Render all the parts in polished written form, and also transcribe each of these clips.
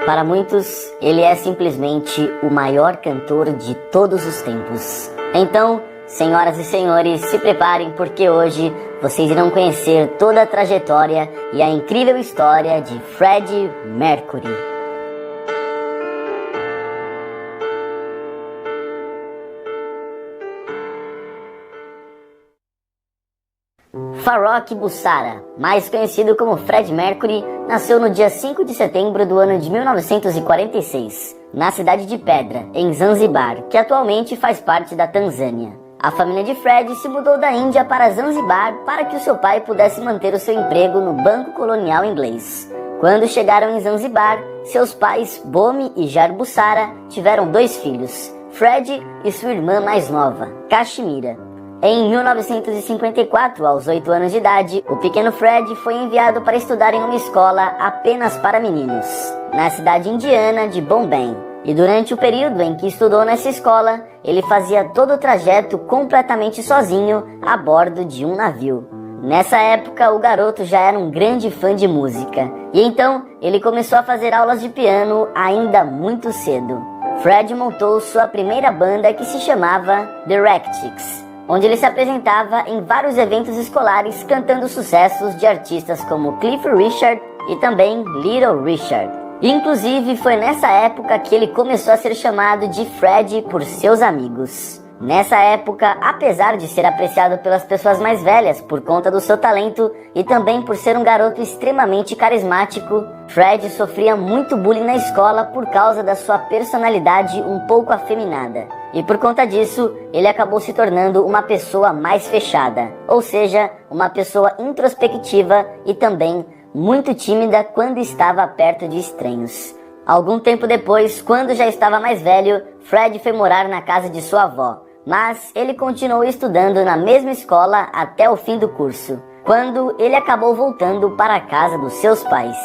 Para muitos, ele é simplesmente o maior cantor de todos os tempos. Então, senhoras e senhores, se preparem porque hoje vocês irão conhecer toda a trajetória e a incrível história de Freddie Mercury. Farrokh Bulsara, mais conhecido como Freddie Mercury, nasceu no dia 5 de setembro do ano de 1946, na cidade de Pedra, em Zanzibar, que atualmente faz parte da Tanzânia. A família de Freddie se mudou da Índia para Zanzibar para que o seu pai pudesse manter o seu emprego no Banco Colonial Inglês. Quando chegaram em Zanzibar, seus pais, Bomi e Jar Bulsara, tiveram 2 filhos, Freddie e sua irmã mais nova, Kashmira. Em 1954, aos 8 anos de idade, o pequeno Fred foi enviado para estudar em uma escola apenas para meninos, na cidade indiana de Bombay. E durante o período em que estudou nessa escola, ele fazia todo o trajeto completamente sozinho a bordo de um navio. Nessa época, o garoto já era um grande fã de música, e então ele começou a fazer aulas de piano ainda muito cedo. Fred montou sua primeira banda que se chamava The Ractics, onde ele se apresentava em vários eventos escolares cantando sucessos de artistas como Cliff Richard e também Little Richard. Inclusive, foi nessa época que ele começou a ser chamado de Freddie por seus amigos. Nessa época, apesar de ser apreciado pelas pessoas mais velhas por conta do seu talento e também por ser um garoto extremamente carismático, Fred sofria muito bullying na escola por causa da sua personalidade um pouco afeminada. E por conta disso, ele acabou se tornando uma pessoa mais fechada, ou seja, uma pessoa introspectiva e também muito tímida quando estava perto de estranhos. Algum tempo depois, quando já estava mais velho, Fred foi morar na casa de sua avó, mas ele continuou estudando na mesma escola até o fim do curso, quando ele acabou voltando para a casa dos seus pais.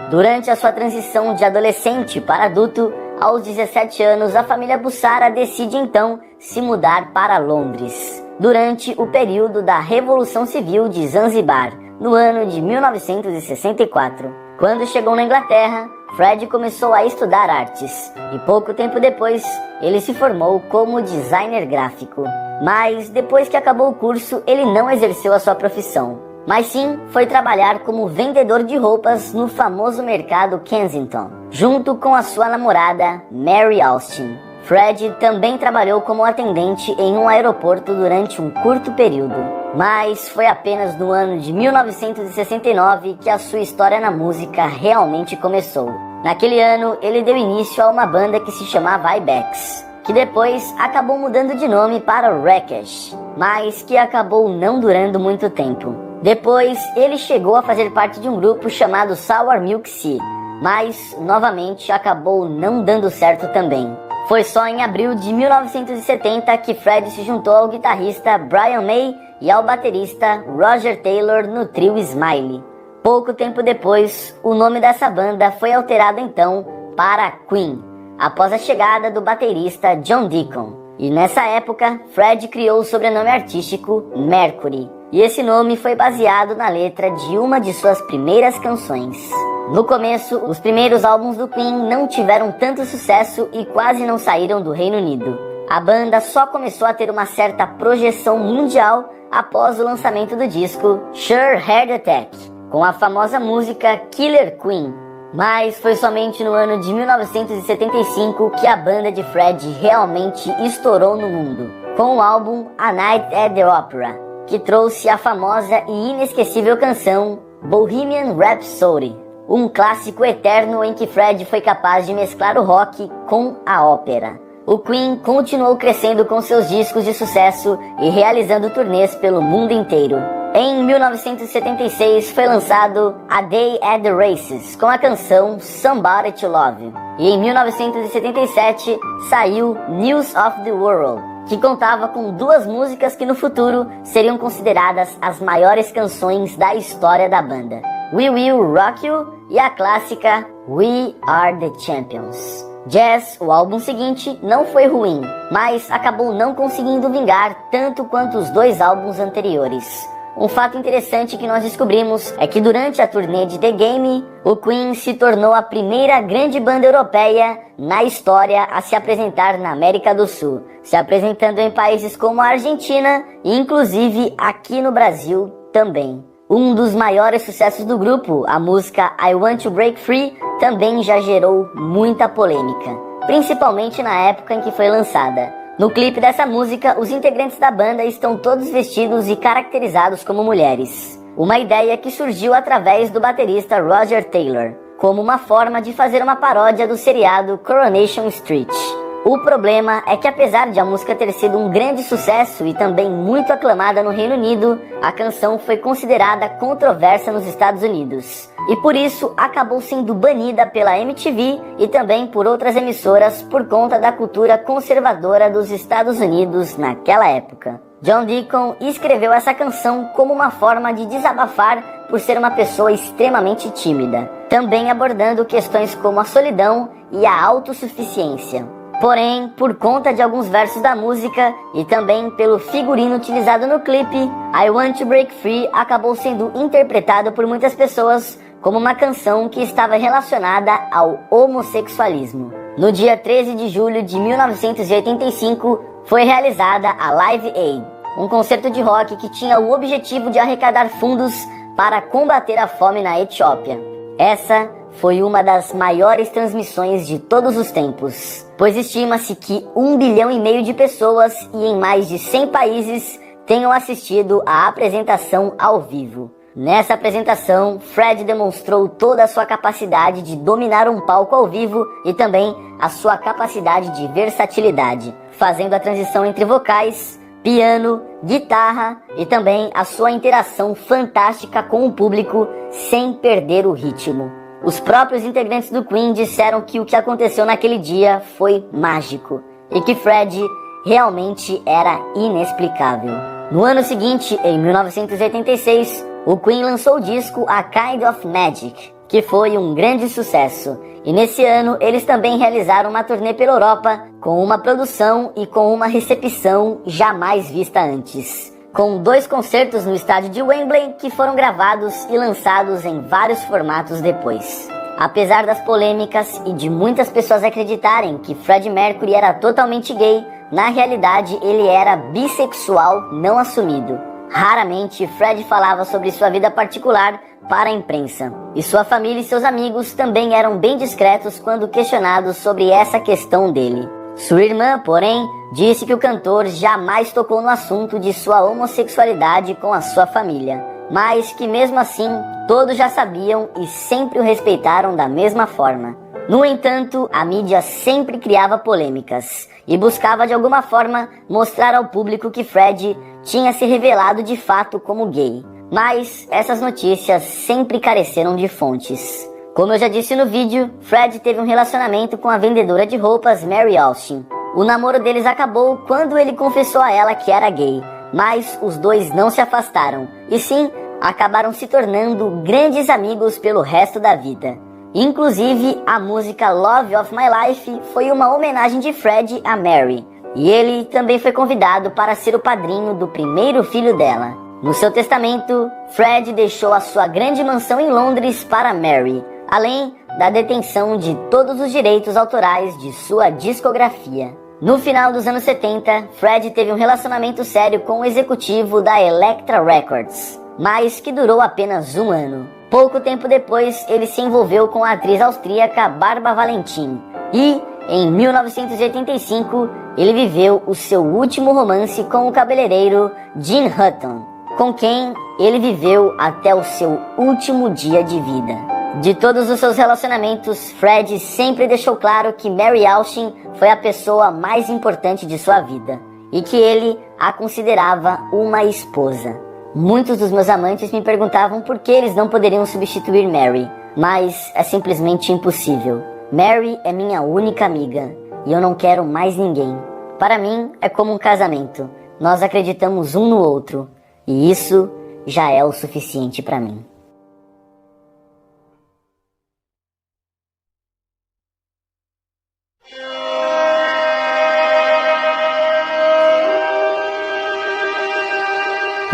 Durante a sua transição de adolescente para adulto, aos 17 anos, a família Bulsara decide então se mudar para Londres, durante o período da Revolução Civil de Zanzibar, no ano de 1964. Quando chegou na Inglaterra, Fred começou a estudar artes, e pouco tempo depois, ele se formou como designer gráfico. Mas depois que acabou o curso, ele não exerceu a sua profissão, mas sim foi trabalhar como vendedor de roupas no famoso mercado Kensington, junto com a sua namorada, Mary Austin. Fred também trabalhou como atendente em um aeroporto durante um curto período, mas foi apenas no ano de 1969 que a sua história na música realmente começou. Naquele ano, ele deu início a uma banda que se chamava Ibex, que depois acabou mudando de nome para Wreckage, mas que acabou não durando muito tempo. Depois, ele chegou a fazer parte de um grupo chamado Sour Milk Sea, mas novamente acabou não dando certo também. Foi só em abril de 1970 que Fred se juntou ao guitarrista Brian May e ao baterista Roger Taylor no trio Smiley. Pouco tempo depois, o nome dessa banda foi alterado então para Queen, após a chegada do baterista John Deacon. E nessa época, Fred criou o sobrenome artístico Mercury, e esse nome foi baseado na letra de uma de suas primeiras canções. No começo, os primeiros álbuns do Queen não tiveram tanto sucesso e quase não saíram do Reino Unido. A banda só começou a ter uma certa projeção mundial após o lançamento do disco Sure Heart Attack, com a famosa música Killer Queen. Mas foi somente no ano de 1975 que a banda de Fred realmente estourou no mundo, com o álbum A Night at the Opera, que trouxe a famosa e inesquecível canção Bohemian Rhapsody, um clássico eterno em que Fred foi capaz de mesclar o rock com a ópera. O Queen continuou crescendo com seus discos de sucesso e realizando turnês pelo mundo inteiro. Em 1976 foi lançado A Day at the Races com a canção Somebody to Love. E em 1977 saiu News of the World, que contava com 2 músicas que no futuro seriam consideradas as maiores canções da história da banda: We Will Rock You e a clássica We Are the Champions. Jazz, o álbum seguinte, não foi ruim, mas acabou não conseguindo vingar tanto quanto os 2 álbuns anteriores. Um fato interessante que nós descobrimos é que durante a turnê de The Game, o Queen se tornou a primeira grande banda europeia na história a se apresentar na América do Sul, se apresentando em países como a Argentina e inclusive aqui no Brasil também. Um dos maiores sucessos do grupo, a música I Want to Break Free, também já gerou muita polêmica, principalmente na época em que foi lançada. No clipe dessa música, os integrantes da banda estão todos vestidos e caracterizados como mulheres. Uma ideia que surgiu através do baterista Roger Taylor, como uma forma de fazer uma paródia do seriado Coronation Street. O problema é que, apesar de a música ter sido um grande sucesso e também muito aclamada no Reino Unido, a canção foi considerada controversa nos Estados Unidos. E por isso acabou sendo banida pela MTV e também por outras emissoras por conta da cultura conservadora dos Estados Unidos naquela época. John Deacon escreveu essa canção como uma forma de desabafar por ser uma pessoa extremamente tímida, também abordando questões como a solidão e a autossuficiência. Porém, por conta de alguns versos da música e também pelo figurino utilizado no clipe, I Want to Break Free acabou sendo interpretado por muitas pessoas como uma canção que estava relacionada ao homossexualismo. No dia 13 de julho de 1985, foi realizada a Live Aid, um concerto de rock que tinha o objetivo de arrecadar fundos para combater a fome na Etiópia. Essa foi uma das maiores transmissões de todos os tempos, pois estima-se que 1,5 bilhão de pessoas e em mais de 100 países tenham assistido à apresentação ao vivo. Nessa apresentação, Fred demonstrou toda a sua capacidade de dominar um palco ao vivo e também a sua capacidade de versatilidade, fazendo a transição entre vocais, piano, guitarra e também a sua interação fantástica com o público sem perder o ritmo. Os próprios integrantes do Queen disseram que o que aconteceu naquele dia foi mágico e que Fred realmente era inexplicável. No ano seguinte, em 1986, o Queen lançou o disco A Kind of Magic, que foi um grande sucesso. E nesse ano, eles também realizaram uma turnê pela Europa com uma produção e com uma recepção jamais vista antes, com 2 concertos no estádio de Wembley que foram gravados e lançados em vários formatos depois. Apesar das polêmicas e de muitas pessoas acreditarem que Freddie Mercury era totalmente gay, na realidade ele era bissexual não assumido. Raramente Fred falava sobre sua vida particular para a imprensa, e sua família e seus amigos também eram bem discretos quando questionados sobre essa questão dele. Sua irmã, porém, disse que o cantor jamais tocou no assunto de sua homossexualidade com a sua família, mas que mesmo assim todos já sabiam e sempre o respeitaram da mesma forma. No entanto, a mídia sempre criava polêmicas e buscava de alguma forma mostrar ao público que Fred tinha se revelado de fato como gay. Mas essas notícias sempre careceram de fontes. Como eu já disse no vídeo, Fred teve um relacionamento com a vendedora de roupas Mary Austin. O namoro deles acabou quando ele confessou a ela que era gay, mas os dois não se afastaram, e sim, acabaram se tornando grandes amigos pelo resto da vida. Inclusive, a música Love of My Life foi uma homenagem de Fred a Mary, e ele também foi convidado para ser o padrinho do primeiro filho dela. No seu testamento, Fred deixou a sua grande mansão em Londres para Mary, além da detenção de todos os direitos autorais de sua discografia. No final dos anos 70, Fred teve um relacionamento sério com o executivo da Elektra Records, mas que durou apenas 1 ano. Pouco tempo depois, ele se envolveu com a atriz austríaca Barbara Valentin e, em 1985, ele viveu o seu último romance com o cabeleireiro Gene Hutton, com quem ele viveu até o seu último dia de vida. De todos os seus relacionamentos, Fred sempre deixou claro que Mary Austin foi a pessoa mais importante de sua vida e que ele a considerava uma esposa. Muitos dos meus amantes me perguntavam por que eles não poderiam substituir Mary, mas é simplesmente impossível. Mary é minha única amiga e eu não quero mais ninguém. Para mim é como um casamento. Nós acreditamos um no outro e isso já é o suficiente para mim.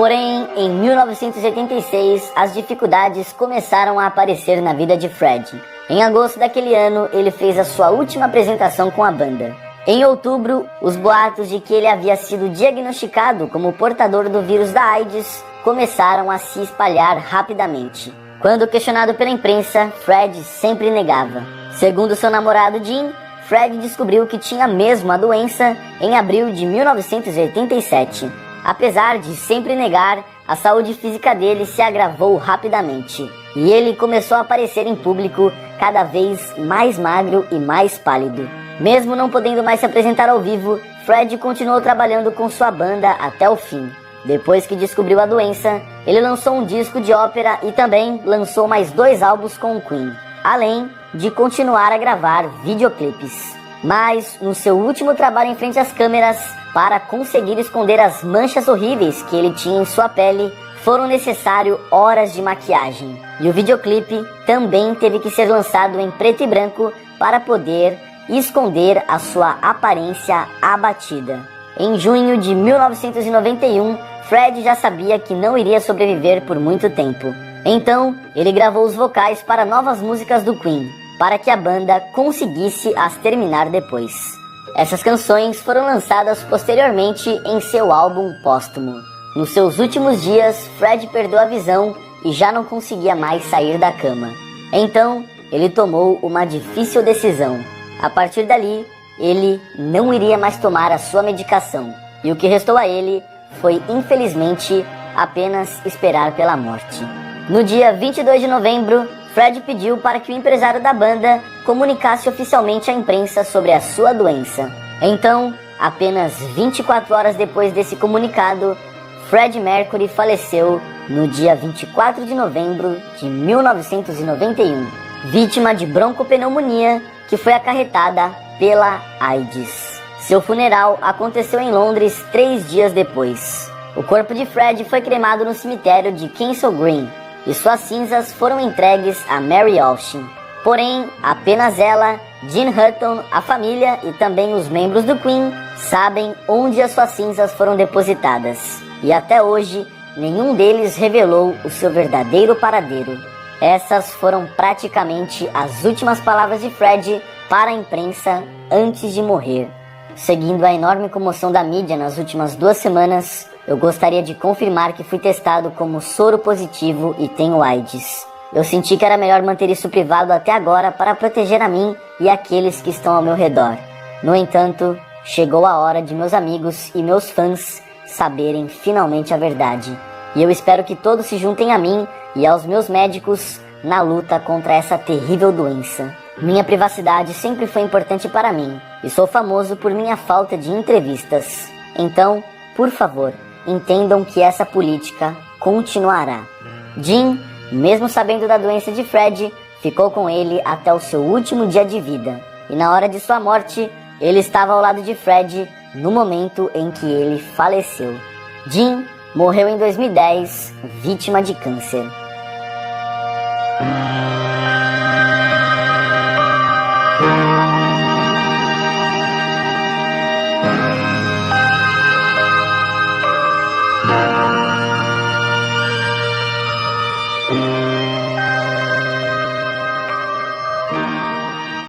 Porém, em 1986, as dificuldades começaram a aparecer na vida de Fred. Em agosto daquele ano, ele fez a sua última apresentação com a banda. Em outubro, os boatos de que ele havia sido diagnosticado como portador do vírus da AIDS começaram a se espalhar rapidamente. Quando questionado pela imprensa, Fred sempre negava. Segundo seu namorado Jim, Fred descobriu que tinha mesmo a doença em abril de 1987. Apesar de sempre negar, a saúde física dele se agravou rapidamente e ele começou a aparecer em público cada vez mais magro e mais pálido. Mesmo não podendo mais se apresentar ao vivo, Fred continuou trabalhando com sua banda até o fim. Depois que descobriu a doença, ele lançou um disco de ópera e também lançou mais 2 álbuns com o Queen, além de continuar a gravar videoclipes. Mas, no seu último trabalho em frente às câmeras, para conseguir esconder as manchas horríveis que ele tinha em sua pele, foram necessárias horas de maquiagem. E o videoclipe também teve que ser lançado em preto e branco para poder esconder a sua aparência abatida. Em junho de 1991, Fred já sabia que não iria sobreviver por muito tempo. Então, ele gravou os vocais para novas músicas do Queen, para que a banda conseguisse as terminar depois. Essas canções foram lançadas posteriormente em seu álbum póstumo. Nos seus últimos dias, Fred perdeu a visão e já não conseguia mais sair da cama. Então, ele tomou uma difícil decisão. A partir dali, ele não iria mais tomar a sua medicação. E o que restou a ele foi, infelizmente, apenas esperar pela morte. No dia 22 de novembro, Fred pediu para que o empresário da banda comunicasse oficialmente à imprensa sobre a sua doença. Então, apenas 24 horas depois desse comunicado, Fred Mercury faleceu no dia 24 de novembro de 1991, vítima de broncopneumonia que foi acarretada pela AIDS. Seu funeral aconteceu em Londres 3 dias depois. O corpo de Fred foi cremado no cemitério de Kensal Green e suas cinzas foram entregues a Mary Austin. Porém, apenas ela, Gene Hutton, a família e também os membros do Queen sabem onde as suas cinzas foram depositadas. E até hoje, nenhum deles revelou o seu verdadeiro paradeiro. Essas foram praticamente as últimas palavras de Fred para a imprensa antes de morrer. Seguindo a enorme comoção da mídia nas últimas 2 semanas, eu gostaria de confirmar que fui testado como soro positivo e tenho AIDS. Eu senti que era melhor manter isso privado até agora para proteger a mim e aqueles que estão ao meu redor. No entanto, chegou a hora de meus amigos e meus fãs saberem finalmente a verdade. E eu espero que todos se juntem a mim e aos meus médicos na luta contra essa terrível doença. Minha privacidade sempre foi importante para mim e sou famoso por minha falta de entrevistas. Então, por favor, entendam que essa política continuará. Jim, mesmo sabendo da doença de Fred, ficou com ele até o seu último dia de vida. E na hora de sua morte, ele estava ao lado de Fred no momento em que ele faleceu. Jim morreu em 2010, vítima de câncer.